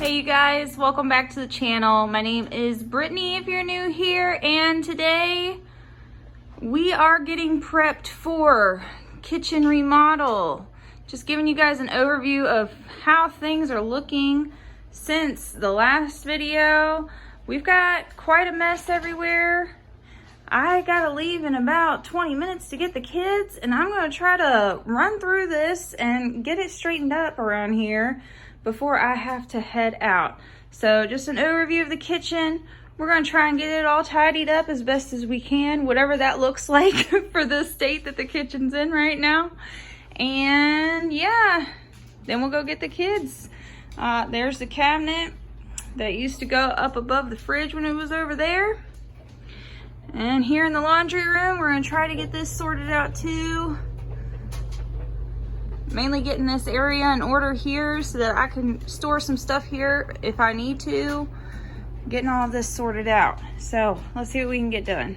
Hey you guys, welcome back to the channel. My name is Brittany if you're new here, and today we are getting prepped for kitchen remodel. Just giving you guys an overview of how things are looking since the last video. We've got quite a mess everywhere. I gotta leave in about 20 minutes to get the kids, and I'm gonna try to run through this and get it straightened up around here before I have to head out. So just an overview of the kitchen. We're gonna try and get it all tidied up as best as we can, whatever that looks like for the state that the kitchen's in right now. And yeah, then we'll go get the kids. There's the cabinet that used to go up above the fridge when it was over there. And here in the laundry room, we're gonna try to get this sorted out too. Mainly getting this area in order here so that I can store some stuff here if I need to. Getting all of this sorted out. So let's see what we can get done.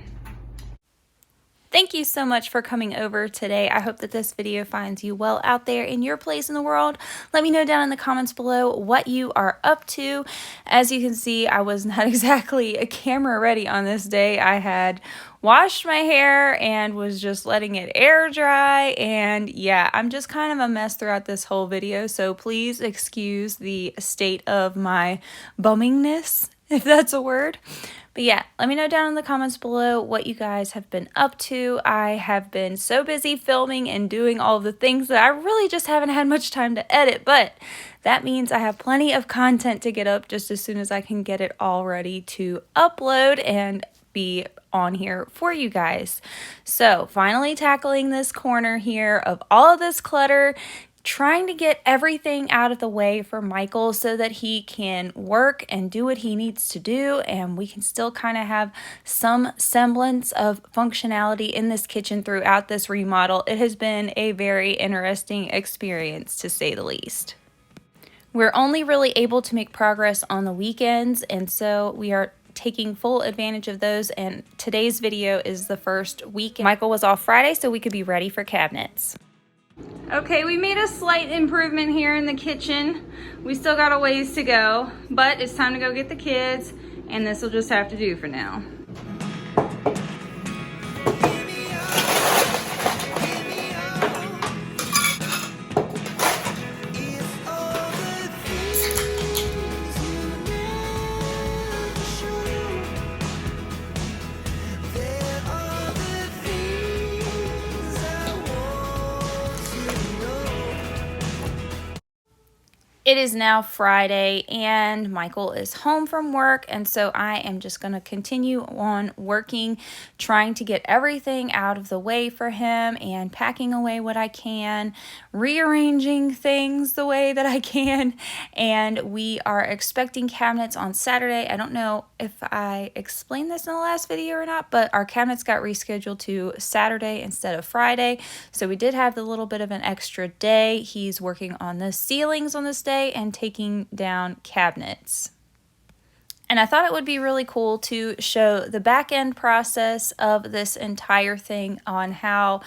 Thank you so much for coming over today. I hope that this video finds you well out there in your place in the world. Let me know down in the comments below what you are up to. As you can see, I was not exactly camera ready on this day. I had washed my hair and was just letting it air dry, and yeah, I'm just kind of a mess throughout this whole video, so please excuse the state of my bummingness, if that's a word. But yeah, let me know down in the comments below what you guys have been up to. I have been so busy filming and doing all of the things that I really just haven't had much time to edit, but that means I have plenty of content to get up just as soon as I can get it all ready to upload and be on here for you guys. So finally tackling this corner here of all of this clutter, trying to get everything out of the way for Michael so that he can work and do what he needs to do, and we can still kind of have some semblance of functionality in this kitchen throughout this remodel. It has been a very interesting experience, to say the least. We're only really able to make progress on the weekends, and so we are taking full advantage of those, and today's video is the first week. Michael was off Friday, so we could be ready for cabinets. Okay, we made a slight improvement here in the kitchen. We still got a ways to go, but it's time to go get the kids, and this will just have to do for now. It is now Friday and Michael is home from work, and so I am just going to continue on working, trying to get everything out of the way for him and packing away what I can, rearranging things the way that I can, and we are expecting cabinets on Saturday. I don't know if I explained this in the last video or not, but our cabinets got rescheduled to Saturday instead of Friday, so we did have a little bit of an extra day. He's working on the ceilings on this day and taking down cabinets. And I thought it would be really cool to show the back end process of this entire thing on how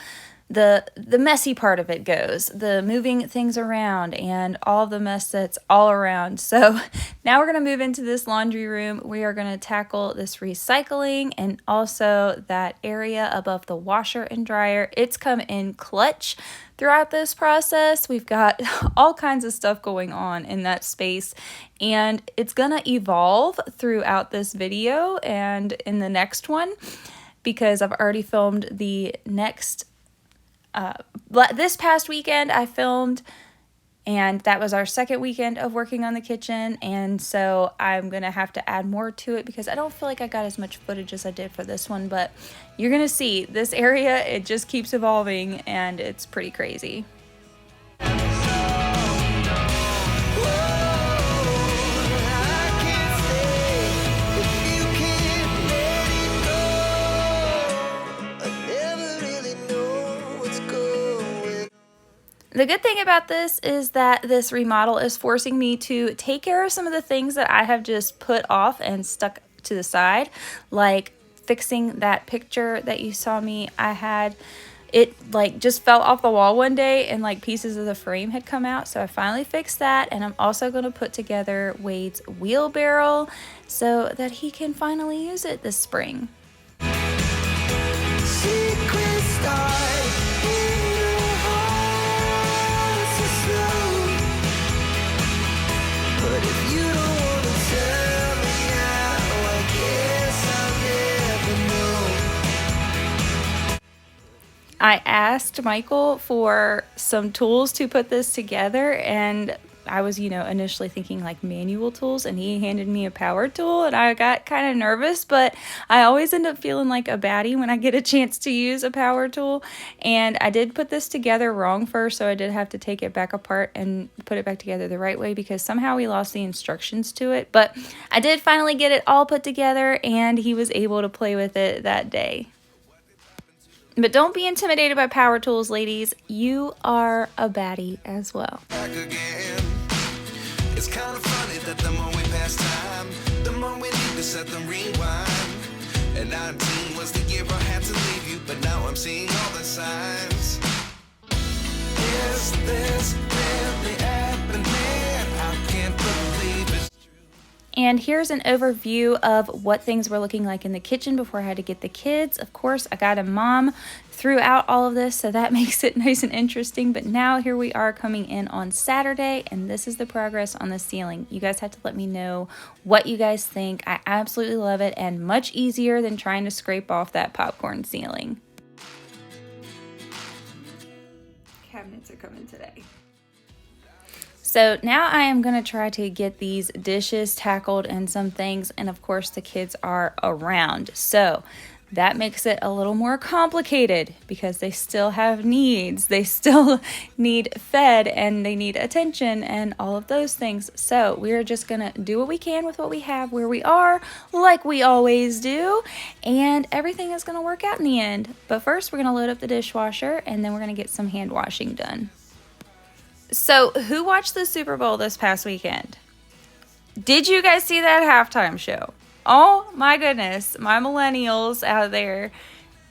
the messy part of it goes, the moving things around and all the mess that's all around. So now we're going to move into this laundry room. We are going to tackle this recycling and also that area above the washer and dryer. It's come in clutch throughout this process. We've got all kinds of stuff going on in that space, and it's going to evolve throughout this video and in the next one, because I've already filmed the next this past weekend I filmed, and that was our second weekend of working on the kitchen, and so I'm gonna have to add more to it because I don't feel like I got as much footage as I did for this one. But you're gonna see this area, it just keeps evolving and it's pretty crazy. The good thing about this is that this remodel is forcing me to take care of some of the things that I have just put off and stuck to the side, like fixing that picture that you saw me. I had it like just fell off the wall one day and like pieces of the frame had come out. So I finally fixed that, and I'm also going to put together Wade's wheelbarrow so that he can finally use it this spring. I asked Michael for some tools to put this together, and I was, initially thinking like manual tools, and he handed me a power tool, and I got kind of nervous, but I always end up feeling like a baddie when I get a chance to use a power tool. And I did put this together wrong first, so I did have to take it back apart and put it back together the right way because somehow we lost the instructions to it. But I did finally get it all put together, and he was able to play with it that day. But don't be intimidated by power tools, ladies. You are a baddie as well. It's kind of funny that the more we pass time, the more we need to set them rewind. And 19 was the year I had to leave you, but now I'm seeing all the signs. Is this really happening? I can't believe it. And here's an overview of what things were looking like in the kitchen before I had to get the kids. Of course, I got a mom throughout all of this, so that makes it nice and interesting. But now here we are coming in on Saturday, and this is the progress on the ceiling. You guys have to let me know what you guys think. I absolutely love it, and much easier than trying to scrape off that popcorn ceiling. Cabinets are coming today. So now I am going to try to get these dishes tackled and some things, and of course the kids are around. So that makes it a little more complicated because they still have needs. They still need fed and they need attention and all of those things. So we're just going to do what we can with what we have where we are, like we always do, and everything is going to work out in the end. But first we're going to load up the dishwasher, and then we're going to get some hand washing done. So, who watched the Super Bowl this past weekend? Did you guys see that halftime show? Oh my goodness, my millennials out there.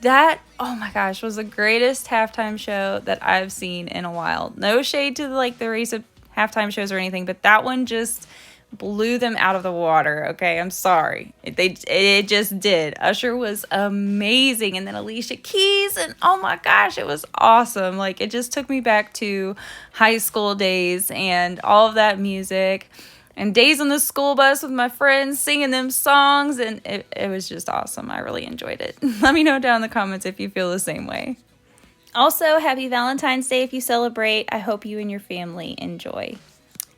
That, oh my gosh, was the greatest halftime show that I've seen in a while. No shade to the recent halftime shows or anything, but that one just blew them out of the water. Okay, I'm sorry. It just did. Usher was amazing, and then Alicia Keys, and oh my gosh, it was awesome. Like, it just took me back to high school days and all of that music and days on the school bus with my friends singing them songs, and it was just awesome. I really enjoyed it. Let me know down in the comments if you feel the same way. Also, happy Valentine's Day if you celebrate. I hope you and your family enjoy.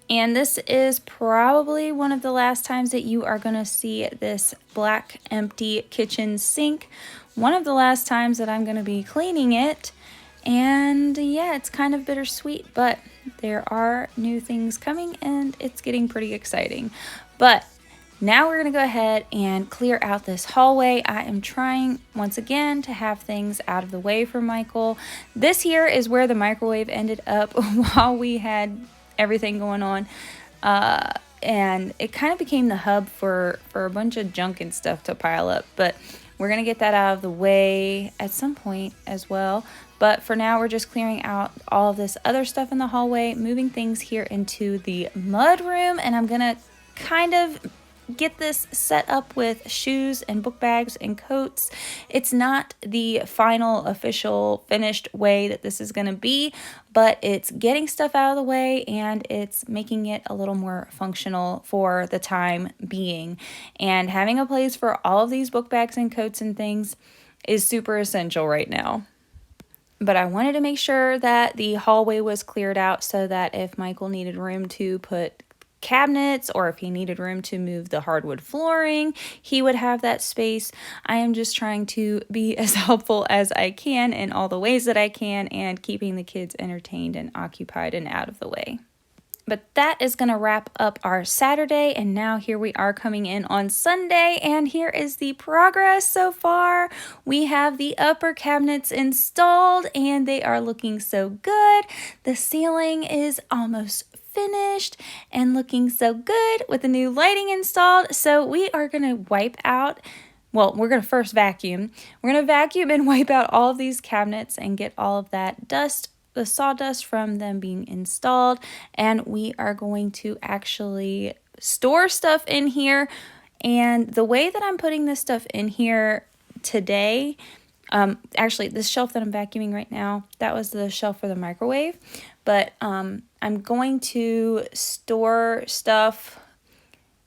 And this is probably one of the last times that you are going to see this black empty kitchen sink. One of the last times that I'm going to be cleaning it. And yeah, it's kind of bittersweet, but there are new things coming and it's getting pretty exciting. But now we're going to go ahead and clear out this hallway. I am trying once again to have things out of the way for Michael. This here is where the microwave ended up while we had everything going on, and it kind of became the hub for a bunch of junk and stuff to pile up, but we're gonna get that out of the way at some point as well. But for now, we're just clearing out all of this other stuff in the hallway, moving things here into the mud room, and I'm gonna kind of get this set up with shoes and book bags and coats. It's not the final official finished way that this is going to be, but it's getting stuff out of the way and it's making it a little more functional for the time being. And having a place for all of these book bags and coats and things is super essential right now. But I wanted to make sure that the hallway was cleared out so that if Michael needed room to put cabinets or if he needed room to move the hardwood flooring, he would have that space. I am just trying to be as helpful as I can in all the ways that I can and keeping the kids entertained and occupied and out of the way. But that is going to wrap up our Saturday, and now here we are coming in on Sunday, and here is the progress so far. We have the upper cabinets installed and they are looking so good. The ceiling is almost finished and looking so good with the new lighting installed. So we are going to wipe out well, we're going to first vacuum. We're going to vacuum and wipe out all of these cabinets and get all of that dust, the sawdust from them being installed. And we are going to actually store stuff in here. And the way that I'm putting this stuff in here today, actually this shelf that I'm vacuuming right now, that was the shelf for the microwave. But I'm going to store stuff.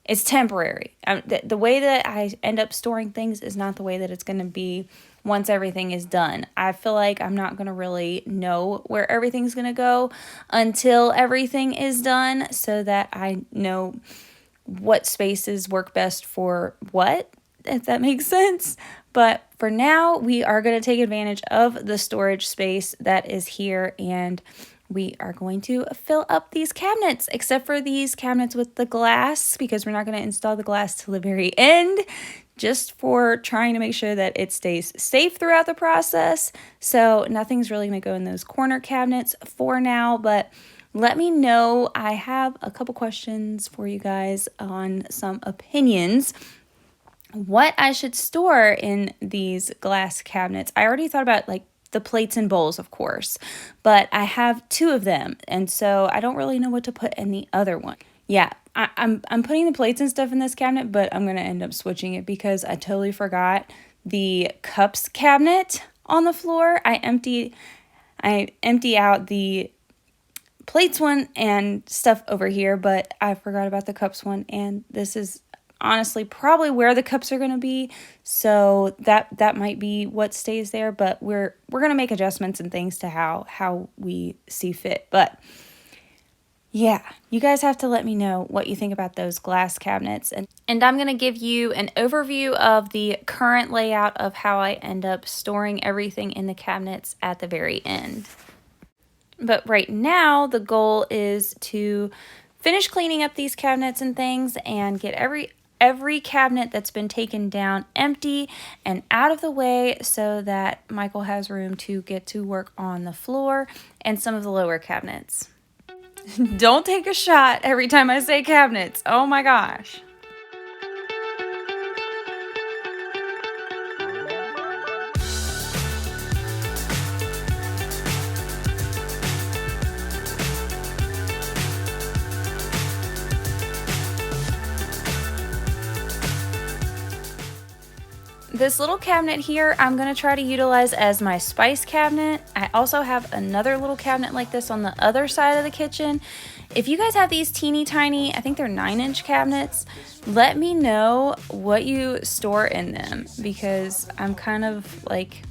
It's temporary. The way that I end up storing things is not the way that it's going to be once everything is done. I feel like I'm not going to really know where everything's going to go until everything is done, so that I know what spaces work best for what, if that makes sense. But for now, we are going to take advantage of the storage space that is here, and we are going to fill up these cabinets, except for these cabinets with the glass, because we're not going to install the glass till the very end, just for trying to make sure that it stays safe throughout the process. So nothing's really going to go in those corner cabinets for now, but let me know. I have a couple questions for you guys on some opinions. What I should store in these glass cabinets. I already thought about like the plates and bowls, of course, but I have 2 of them, and so I don't really know what to put in the other one. Yeah, I'm putting the plates and stuff in this cabinet, but I'm going to end up switching it because I totally forgot the cups cabinet on the floor. I empty out the plates one and stuff over here, but I forgot about the cups one, and this is honestly probably where the cups are going to be, so that might be what stays there, but we're going to make adjustments and things to how we see fit. But yeah, you guys have to let me know what you think about those glass cabinets, and I'm going to give you an overview of the current layout of how I end up storing everything in the cabinets at the very end. But right now, the goal is to finish cleaning up these cabinets and things and get every cabinet that's been taken down empty and out of the way, so that Michael has room to get to work on the floor and some of the lower cabinets. Don't take a shot every time I say cabinets. Oh my gosh. This little cabinet here, I'm going to try to utilize as my spice cabinet. I also have another little cabinet like this on the other side of the kitchen. If you guys have these teeny tiny, I think they're 9-inch cabinets, let me know what you store in them, because I'm kind of like,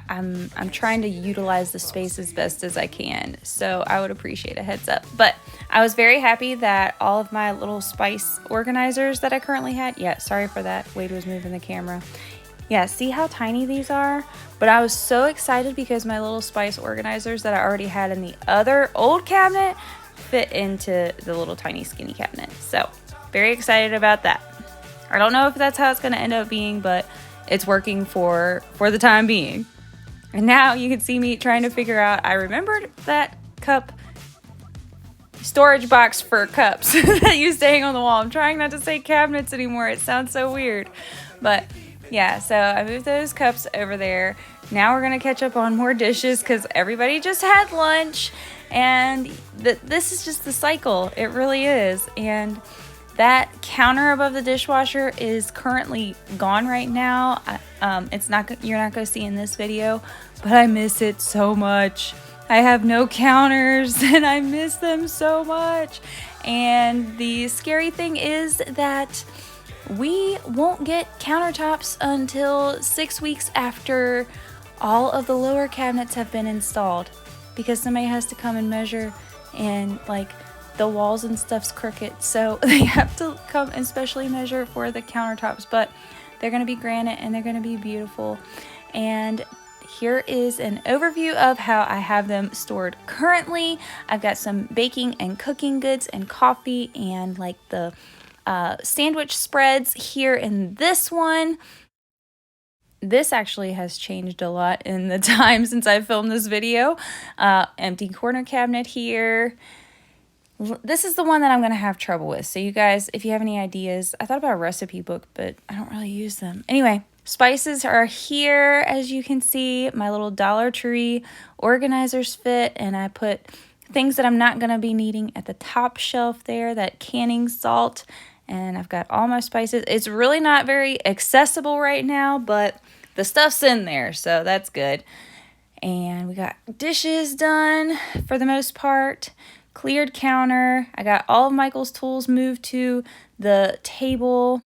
I'm trying to utilize the space as best as I can, so I would appreciate a heads up. But I was very happy that all of my little spice organizers that I currently had, yeah, sorry for that, Wade was moving the camera. Yeah, see how tiny these are? But I was so excited because my little spice organizers that I already had in the other old cabinet fit into the little tiny skinny cabinet. So very excited about that. I don't know if that's how it's going to end up being, but it's working for the time being. And now you can see me trying to figure out, I remembered that cup storage box for cups that used to hang on the wall. I'm trying not to say cabinets anymore. It sounds so weird. But yeah, so I moved those cups over there. Now we're going to catch up on more dishes because everybody just had lunch. And this is just the cycle. It really is. And that counter above the dishwasher is currently gone right now. It's not, you're not going to see in this video, but I miss it so much. I have no counters and I miss them so much. And the scary thing is that we won't get countertops until 6 weeks after all of the lower cabinets have been installed, because somebody has to come and measure, and like the walls and stuff's crooked, so they have to come and specially measure for the countertops. But they're going to be granite and they're going to be beautiful. And here is an overview of how I have them stored currently. I've got some baking and cooking goods and coffee and like the sandwich spreads here in this one. This actually has changed a lot in the time since I filmed this video. Empty corner cabinet here. This is the one that I'm going to have trouble with. So you guys, if you have any ideas, I thought about a recipe book, but I don't really use them. Anyway, spices are here, as you can see. My little Dollar Tree organizers fit, and I put things that I'm not going to be needing at the top shelf there, that canning salt, and I've got all my spices. It's really not very accessible right now, but the stuff's in there, so that's good. And we got dishes done for the most part. Cleared counter. I got all of Michael's tools moved to the table.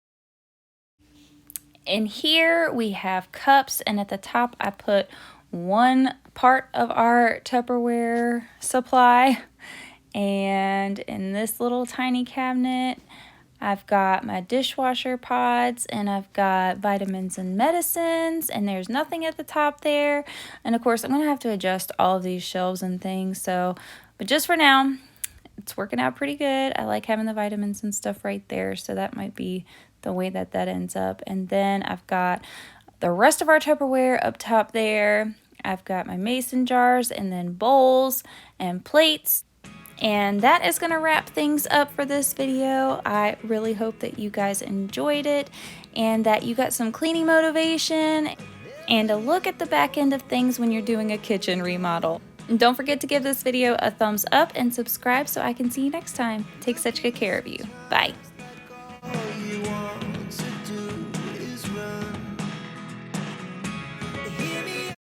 In here we have cups, and at the top I put one part of our Tupperware supply. And in this little tiny cabinet, I've got my dishwasher pods, and I've got vitamins and medicines, and there's nothing at the top there. And of course, I'm going to have to adjust all of these shelves and things. But just for now, it's working out pretty good. I like having the vitamins and stuff right there, so that might be the way that ends up. And then I've got the rest of our Tupperware up top there. I've got my mason jars, and then bowls and plates. And that is going to wrap things up for this video. I really hope that you guys enjoyed it and that you got some cleaning motivation and a look at the back end of things when you're doing a kitchen remodel. And don't forget to give this video a thumbs up and subscribe so I can see you next time. Take such good care of you. Bye.